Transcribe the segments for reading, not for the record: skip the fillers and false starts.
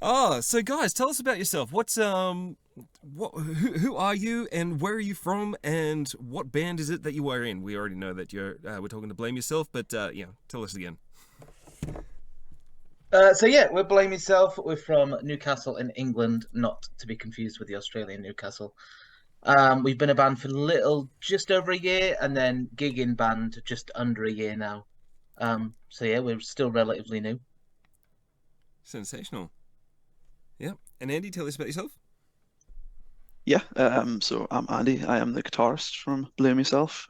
Oh, so guys, tell us about yourself. Who are you, and where are you from, and what band is it that you are in? We already know that we're talking to Blame Yourself, but yeah, tell us again. So yeah, we're Blame Yourself. We're from Newcastle in England, not to be confused with the Australian Newcastle. We've been a band for just over a year, and then gigging band just under a year now. So yeah, we're still relatively new. Sensational. Yeah, and Andy, tell us about yourself. Yeah, so I'm Andy. I am the guitarist from Blame Yourself.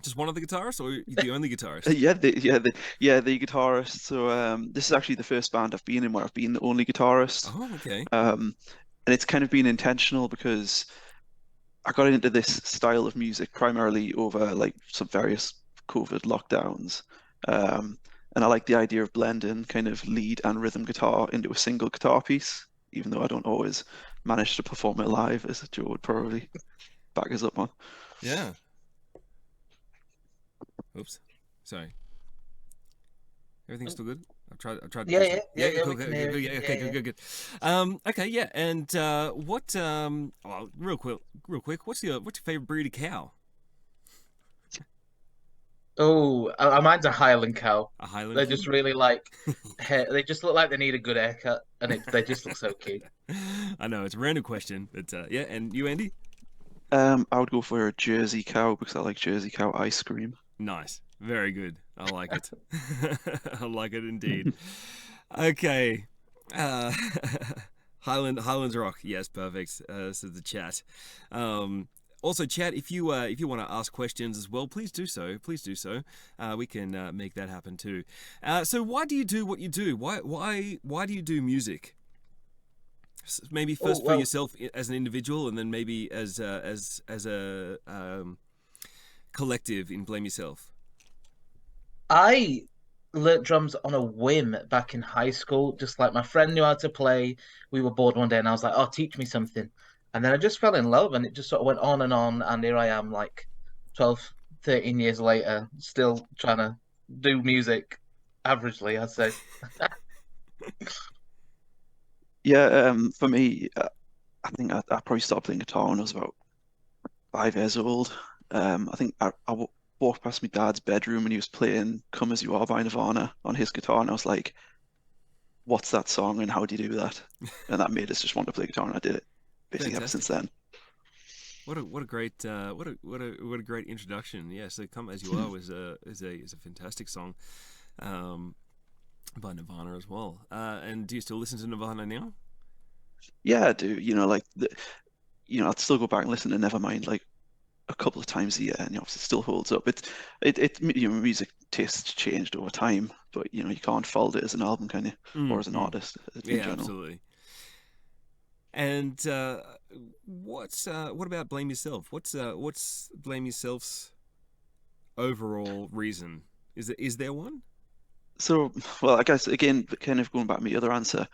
Just one of the guitarists, or the only guitarist? the guitarist. So this is actually the first band I've been in where I've been the only guitarist. Oh, okay. And it's kind of been intentional because I got into this style of music primarily over like some various COVID lockdowns. And I like the idea of blending kind of lead and rhythm guitar into a single guitar piece, even though I don't always manage to perform it live, as Joe would probably back us up on. Yeah. Oops. Sorry. Everything's still good. I've tried to Yeah, test yeah, it. yeah, Yeah, yeah. cool, We can good, hear good, it. good, yeah, Yeah, okay, good, yeah. good, good. Okay, yeah, and well, real quick, what's your favorite breed of cow? Oh, mine's a Highland cow. A Highland They're just King? really like hair. They just look like they need a good haircut, and they just look so cute. I know it's a random question, but yeah, and you, Andy? I would go for a Jersey cow because I like Jersey cow ice cream. Nice, very good. I like it. I like it indeed. Okay, uh, Highlands Rock. Yes, perfect. This is the chat. Also, chat. If you want to ask questions as well, please do so. Please do so. We can make that happen too. So, why do you do what you do? Why do you do music? Maybe Oh first for well, yourself as an individual, and then maybe as a collective in Blame Yourself. I learnt drums on a whim back in high school. Just like my friend knew how to play. We were bored one day, and I was like, "Oh, teach me something." And then I just fell in love, and it just sort of went on and on. And here I am, like 12, 13 years later, still trying to do music averagely, I'd say. Yeah, for me, I think I probably started playing guitar when I was about 5 years old. I think walked past my dad's bedroom and he was playing "Come As You Are" by Nirvana on his guitar, and I was like, "What's that song and how do you do that?" And that made us just want to play guitar, and I did it basically ever since Fantastic. then. What a great what a great introduction. Yeah, so "Come As You Are" is a fantastic song, um, by Nirvana as well. And do you still listen to Nirvana now? Yeah, I do. I'd still go back and listen to Nevermind like a couple of times a year, and obviously it still holds up. Music tastes changed over time, but you can't fault it as an album, can you? Or Mm, as an mm. artist in Yeah, general. absolutely. And what about Blame Yourself? What's Blame Yourself's overall reason? Is there one? So, well, I guess again, kind of going back to my other answer,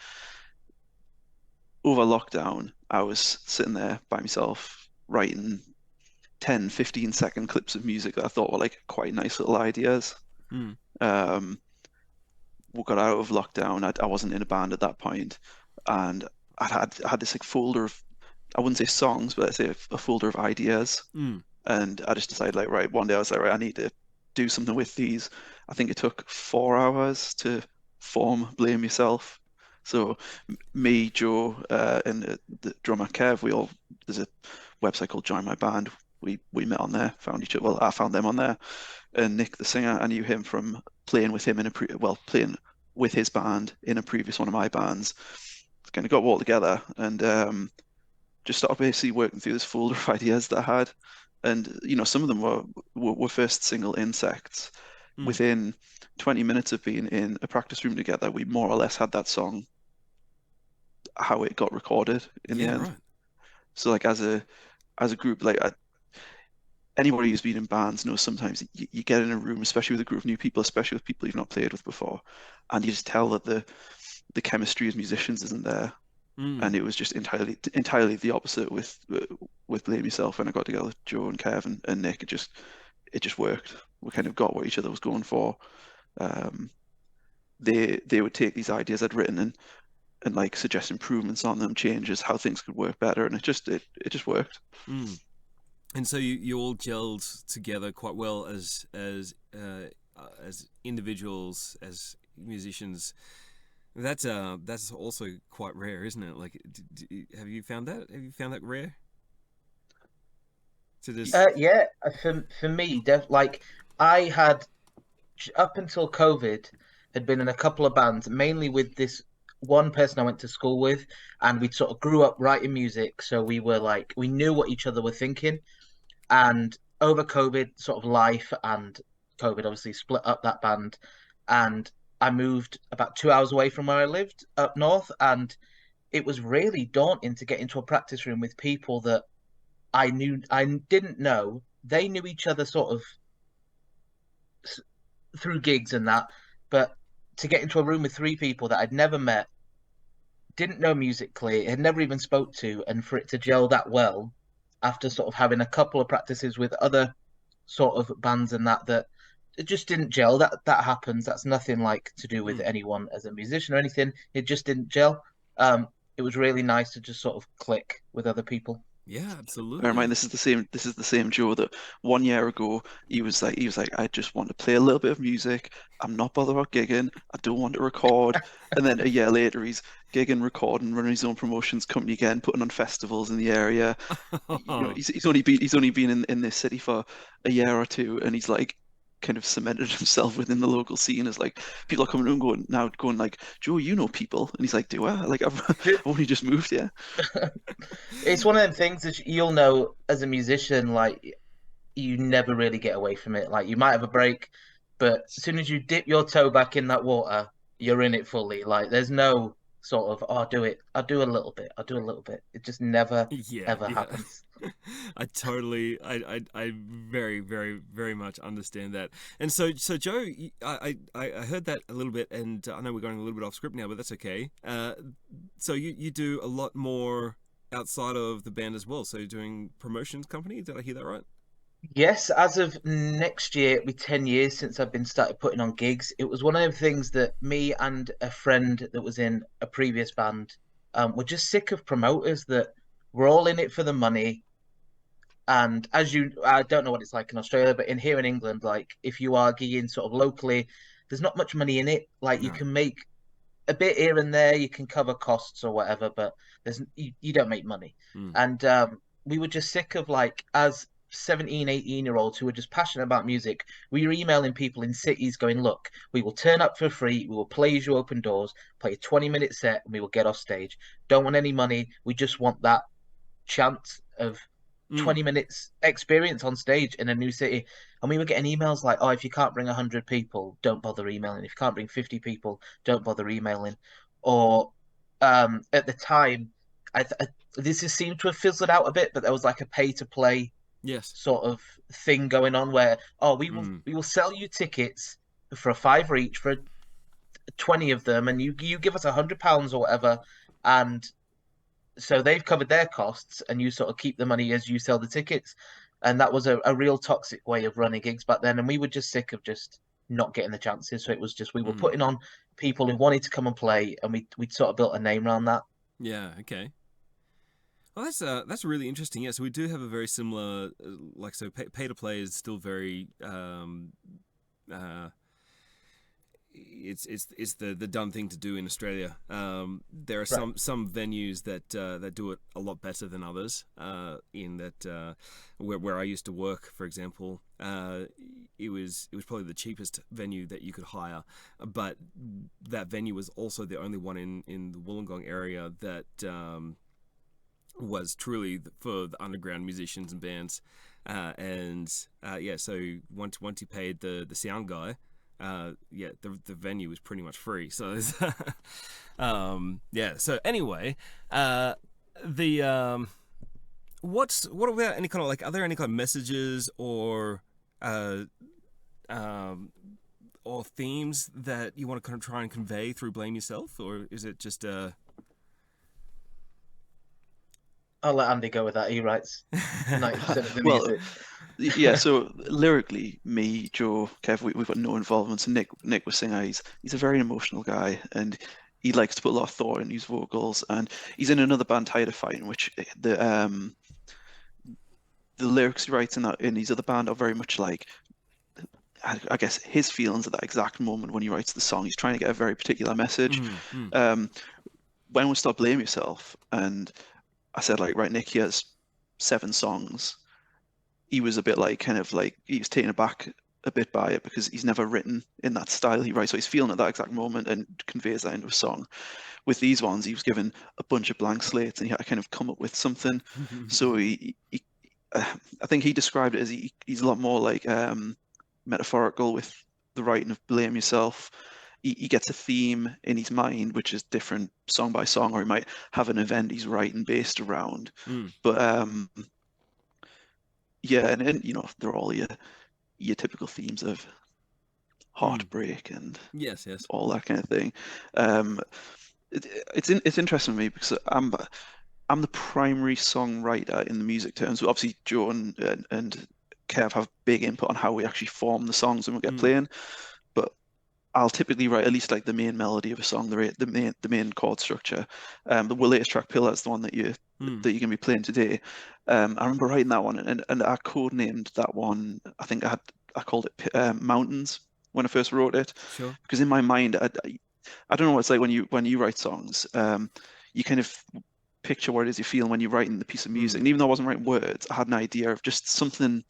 over lockdown, I was sitting there by myself writing 10, 15-second clips of music that I thought were like quite nice little ideas. Mm. Um, we got out of lockdown. I wasn't in a band at that point, and I had this like folder of, I wouldn't say songs, but I'd say a folder of ideas. Mm. And I just decided, like, right, one day I was like, right, I need to do something with these. I think it took 4 hours to form Blame Yourself. So me, Joe, and the drummer Kev, there's a website called Join My Band. We met on there, found each other. Well, I found them on there, and Nick, the singer, I knew him from playing with him playing with his band in a previous one of my bands. Kind of got all together and just started basically working through this folder of ideas that I had. And some of them were first single insects. Mm. Within 20 minutes of being in a practice room together, we more or less had that song how it got recorded in the Yeah, end. right. So like as a group, like anybody who's been in bands knows sometimes you get in a room, especially with a group of new people, especially with people you've not played with before, and you just tell that the chemistry as musicians isn't there. Mm. And it was just entirely the opposite with Blame Yourself. When I got together with Joe and Kevin and Nick, it just worked. We kind of got what each other was going for. Um, they would take these ideas I'd written and and like suggest improvements on them, changes, how things could work better, and it just worked. Mm. And so you all gelled together quite well as individuals, as musicians. That's also quite rare, isn't it? Like, have you found that? Have you found that rare to just? Yeah, for me, like I had up until COVID had been in a couple of bands, mainly with this one person I went to school with, and we sort of grew up writing music, so we were like we knew what each other were thinking. And over COVID, sort of life and COVID obviously split up that band, and I moved about 2 hours away from where I lived up north, and it was really daunting to get into a practice room with people that I didn't know. They knew each other sort of through gigs and that, but to get into a room with three people that I'd never met, didn't know musically, had never even spoke to, and for it to gel that well after sort of having a couple of practices with other sort of bands and that it just didn't gel. That happens. That's nothing like to do with Mm, anyone as a musician or anything. It just didn't gel. Um, it was really nice to just sort of click with other people. yeah, Bear in mind, absolutely. this is the same Joe that 1 year ago he was like, I just want to play a little bit of music. I'm not bothered about gigging. I don't want to record. And then a year later, he's gigging, recording, running his own promotions company again, putting on festivals in the area. He's only been in this city for a year or two, and he's like kind of cemented himself within the local scene as like people are coming and going like, Joe, you know people, and he's like, do I? Like I've only just moved here. It's one of them things that you'll know as a musician, like you never really get away from it. Like you might have a break, but as soon as you dip your toe back in that water, you're in it fully. Like there's no sort of, oh, I'll do it. I'll do a little bit. I'll do a little bit. It just never Yeah, ever yeah. happens. I very, very, very much understand that. And so Joe, I heard that a little bit, and I know we're going a little bit off script now, but that's okay. So you do a lot more outside of the band as well. So you're doing promotions company. Did I hear that right? Yes, as of next year, it'll be 10 years since I've been started putting on gigs. It was one of the things that me and a friend that was in a previous band were just sick of promoters that were all in it for the money. And I don't know what it's like in Australia, but in here in England, like if you are gigging sort of locally, there's not much money in it. Like you No. can make a bit here and there, you can cover costs or whatever, but you don't make money. Mm. And we were just sick of like as 17, 18-year-olds who were just passionate about music. We were emailing people in cities going, look, we will turn up for free, we will play as you open doors, play a 20-minute set, and we will get off stage. Don't want any money. We just want that chance of Mm. 20 minutes experience on stage in a new city. And we were getting emails like, oh, if you can't bring 100 people, don't bother emailing. If you can't bring 50 people, don't bother emailing. Or at the time, this has seemed to have fizzled out a bit, but there was like a pay to play Yes. sort of thing going on where, oh, we will Mm. we will sell you tickets for a fiver each for 20 of them, and you give us £100 or whatever, and so they've covered their costs and you sort of keep the money as you sell the tickets. And that was a real toxic way of running gigs back then. And we were just sick of just not getting the chances. So it was just we were Mm. putting on people who wanted to come and play, and we'd sort of built a name around that. Yeah. Okay. Well, that's really interesting. Yeah, so we do have a very similar, like, so pay to play is still very uh, it's the done thing to do in Australia. There are Right. some venues that do it a lot better than others. In that where I used to work, for example, it was probably the cheapest venue that you could hire, but that venue was also the only one in the Wollongong area that was truly for the underground musicians and bands. Yeah, so once you paid the sound guy, yeah, the venue was pretty much free. So, yeah. So anyway, the what about any kind of like? Are there any kind of messages uh, um, or themes that you want to kind of try and convey through Blame Yourself, or is it just I'll let Andy go with that. He writes 90% of the Well, music. yeah. So lyrically, me, Joe, Kev, we've got no involvement. So Nick was saying he's a very emotional guy, and he likes to put a lot of thought in his vocals, and he's in another band, Tired of Fighting, which the lyrics he writes in his other band are very much like, I guess, his feelings at that exact moment when he writes the song. He's trying to get a very particular message. Mm. Um, when we start Blame Yourself, and I said like, right, Nick, he has 7 songs. He was a bit like, kind of like, he was taken aback a bit by it because he's never written in that style he writes. So he's feeling at that exact moment and conveys that into a song. With these ones, he was given a bunch of blank slates and he had to kind of come up with something. So I think he described it as he's a lot more like metaphorical with the writing of Blame Yourself. He gets a theme in his mind, which is different song by song, or he might have an event he's writing based around. Mm. But yeah, and they're all your typical themes of heartbreak and Yes. all that kind of thing. Um, it's interesting for me because I'm the primary songwriter in the music terms. Obviously, Joe and Kev have big input on how we actually form the songs when we get Mm. playing. But I'll typically write at least like the main melody of a song, the main chord structure. The latest track, Pillar, is the one that you're Mm. going to be playing today. I remember writing that one, and I codenamed that one. I think I called it Mountains when I first wrote it, Sure. because in my mind, I don't know what it's like when you write songs. You kind of picture what it is you feel when you're writing the piece of music. Mm. And even though I wasn't writing words, I had an idea of just something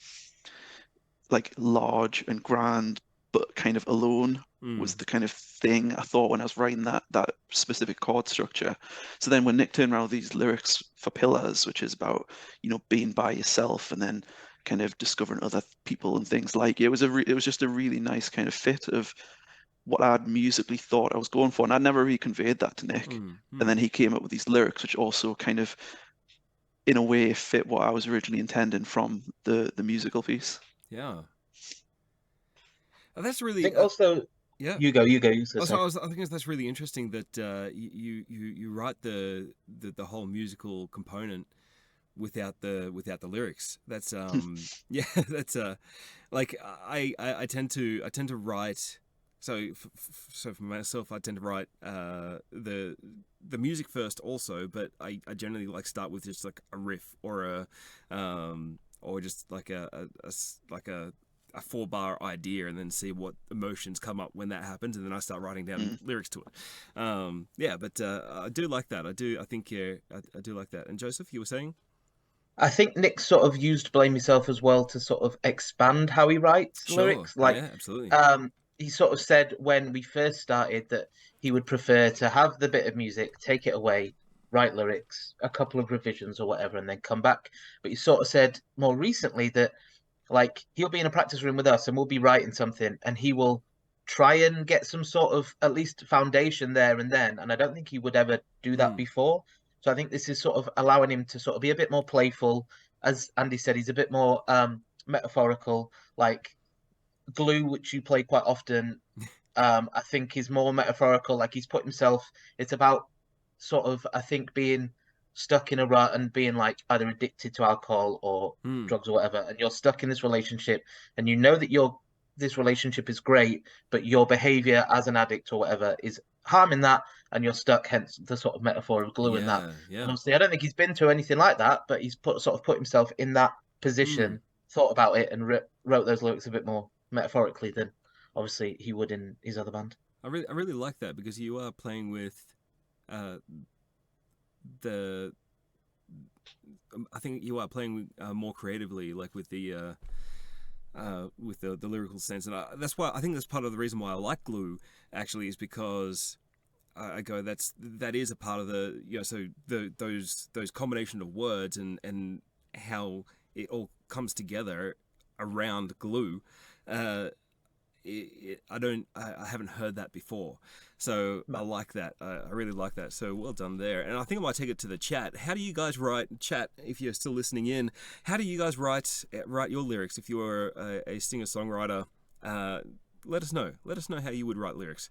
like large and grand, but kind of alone was Mm. the kind of thing I thought when I was writing that specific chord structure. So then when Nick turned around with these lyrics for Pillars, which is about, being by yourself and then kind of discovering other people and things like it was it was just a really nice kind of fit of what I'd musically thought I was going for. And I'd never really conveyed that to Nick. Mm. And Mm. then he came up with these lyrics, which also kind of, in a way, fit what I was originally intending from the musical piece. Yeah. That's I really think also yeah. you so Also, sorry. I think that's really interesting that you write the whole musical component without the lyrics. That's yeah, that's like I tend to write. So for myself, I tend to write the music first also, but I generally like start with just like a riff or just like like a 4 bar idea and then see what emotions come up when that happens, and then I start writing down Mm. lyrics to it. Yeah, but I do like that. I think yeah, I do like that. And Joseph, you were saying? I think Nick sort of used Blame Yourself as well to sort of expand how he writes Sure. lyrics. Like, Yeah, absolutely. he sort of said when we first started that he would prefer to have the bit of music, take it away, write lyrics, a couple of revisions or whatever, and then come back. But he sort of said more recently that like he'll be in a practice room with us and we'll be writing something and he will try and get some sort of at least foundation there and then. And I don't think he would ever do that Mm. before. So I think this is sort of allowing him to sort of be a bit more playful. As Andy said, he's a bit more metaphorical, like Glue, which you play quite often. I think is more metaphorical. Like he's put himself. It's about sort of I think being stuck in a rut and being like either addicted to alcohol or Mm. drugs or whatever, and you're stuck in this relationship, and you know that this relationship is great, but your behavior as an addict or whatever is harming that, and you're stuck. Hence the sort of metaphor of glue in that. Yeah. And Yeah. obviously, I don't think he's been through anything like that, but he's put himself in that Mm. position, thought about it, and wrote those lyrics a bit more metaphorically than obviously he would in his other band. I really like that because you are playing with uh, the. I think you are playing more creatively, like with the lyrical sense, and that's why I think that's part of the reason why I like Glue. Actually, is because I go that is a part of the so those combination of words and how it all comes together around Glue. Uh, I haven't heard that before, so I like that. I really like that. So well done there. And I think I might take it to the chat. How do you guys write chat? If you're still listening in, how do you guys write your lyrics? If you are a singer songwriter, let us know. Let us know how you would write lyrics.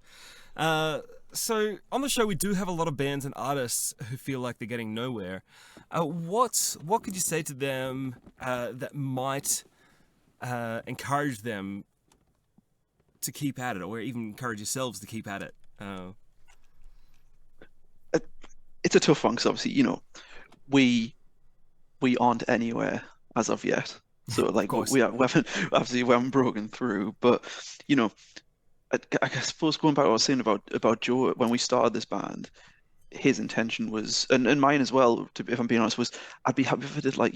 So on the show, we do have a lot of bands and artists who feel like they're getting nowhere. What could you say to them that might encourage them to keep at it, or even encourage yourselves to keep at it? it's a tough one because obviously, we we aren't anywhere as of yet. So Of like course. we haven't obviously we haven't broken through, but you know, I suppose going back to what I was saying about Joe when we started this band, his intention was, and mine as well, if I'm being honest, was I'd be happy if I did like,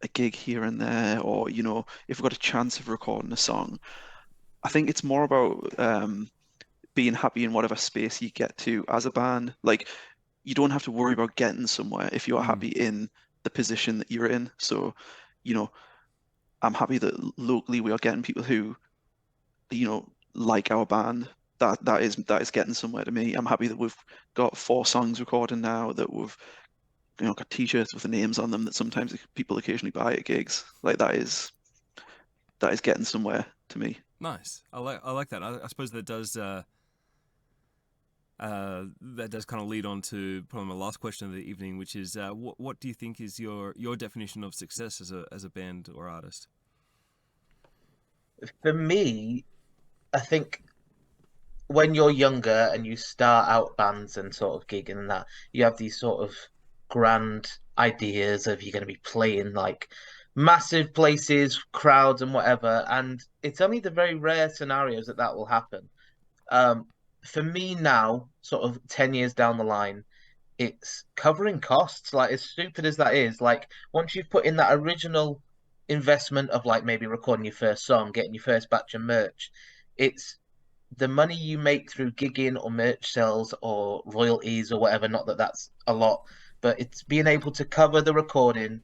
a gig here and there, or, if we got a chance of recording a song. I think it's more about being happy in whatever space you get to as a band. Like, you don't have to worry about getting somewhere if you're Mm. happy in the position that you're in. So, you know, I'm happy that locally we are getting people who, like our band. That is getting somewhere to me. I'm happy that we've got 4 songs recording now, that we've got t-shirts with the names on them that sometimes people occasionally buy at gigs. Like that is getting somewhere to me. Nice. I like that. I suppose that does kind of lead on to probably my last question of the evening, which is what do you think is your definition of success as a band or artist? For me, I think when you're younger and you start out bands and sort of gigging and that, you have these sort of grand ideas of you're going to be playing like massive places, crowds, and whatever. And it's only the very rare scenarios that that will happen. Um, for me now, sort of 10 years down the line, it's covering costs. Like, as stupid as that is, like, once you've put in that original investment of like maybe recording your first song, getting your first batch of merch, it's the money you make through gigging or merch sales or royalties or whatever. Not that that's a lot, but it's being able to cover the recording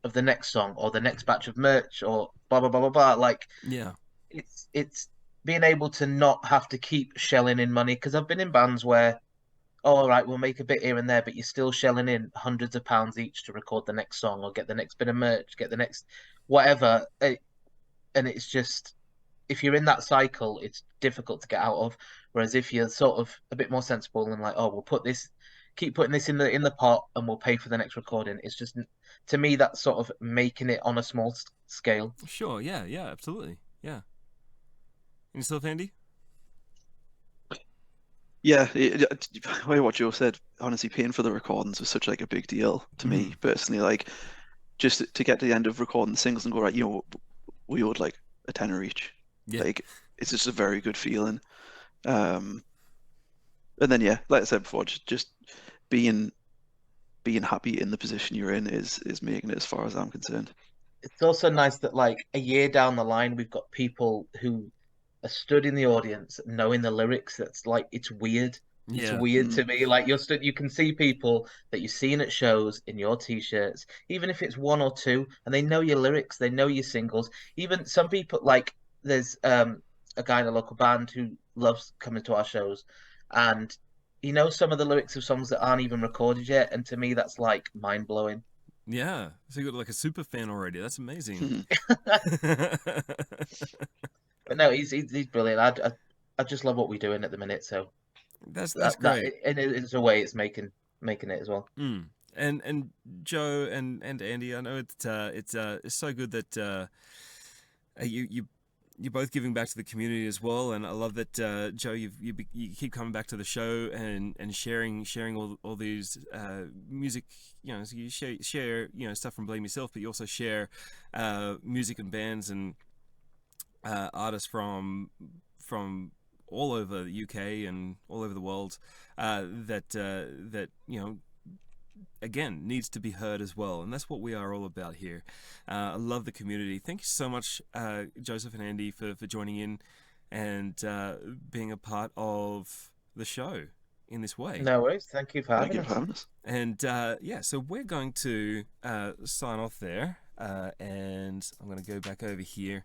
of the next song or the next batch of merch or blah blah blah blah blah. Like, Yeah. it's being able to not have to keep shelling in money, because I've been in bands where, oh, all right, we'll make a bit here and there, but you're still shelling in hundreds of pounds each to record the next song or get the next bit of merch, get the next whatever. And it's just, if you're in that cycle, it's difficult to get out of. Whereas if you're sort of a bit more sensible and like, oh, we'll put this, keep putting this in the pot, and we'll pay for the next recording. It's just, to me, that's sort of making it on a small scale. Sure. Yeah. Yeah. Absolutely. Yeah. And yourself, Andy? Yeah, what Joe said, honestly, paying for the recordings was such like a big deal to me Mm. personally. Like, just to get to the end of recording the singles and go, right, we owed like a tenner each. Yeah. Like, it's just a very good feeling. Um, and then yeah, like I said before, just being being happy in the position you're in is making it as far as I'm concerned. It's also nice that like a year down the line, we've got people who are stood in the audience knowing the lyrics. That's like, it's weird. It's Yeah. weird Mm. to me. Like, you're stood, you can see people that you've seen at shows in your t-shirts, even if it's one or two, and they know your lyrics, they know your singles. Even some people, like, there's a guy in a local band who loves coming to our shows, and he knows some of the lyrics of songs that aren't even recorded yet, and to me that's like mind blowing. Yeah. So you got like a super fan already. That's amazing. But no, he's brilliant. I just love what we're doing at the minute. So That's that great. in a way, it's making it as well. Mm. And Joe and Andy, I know it's so good that you're both giving back to the community as well, and I love that Joe, you keep coming back to the show and sharing all these music. So you share stuff from Blame Yourself, but you also share music and bands and artists from all over the UK and all over the world that again needs to be heard as well, and that's what we are all about here. I love the community. Thank you so much, Joseph and Andy, for joining in and being a part of the show in this way. No worries. Thank you for Thank having you for us. having us. And yeah, so we're going to sign off there, and I'm going to go back over here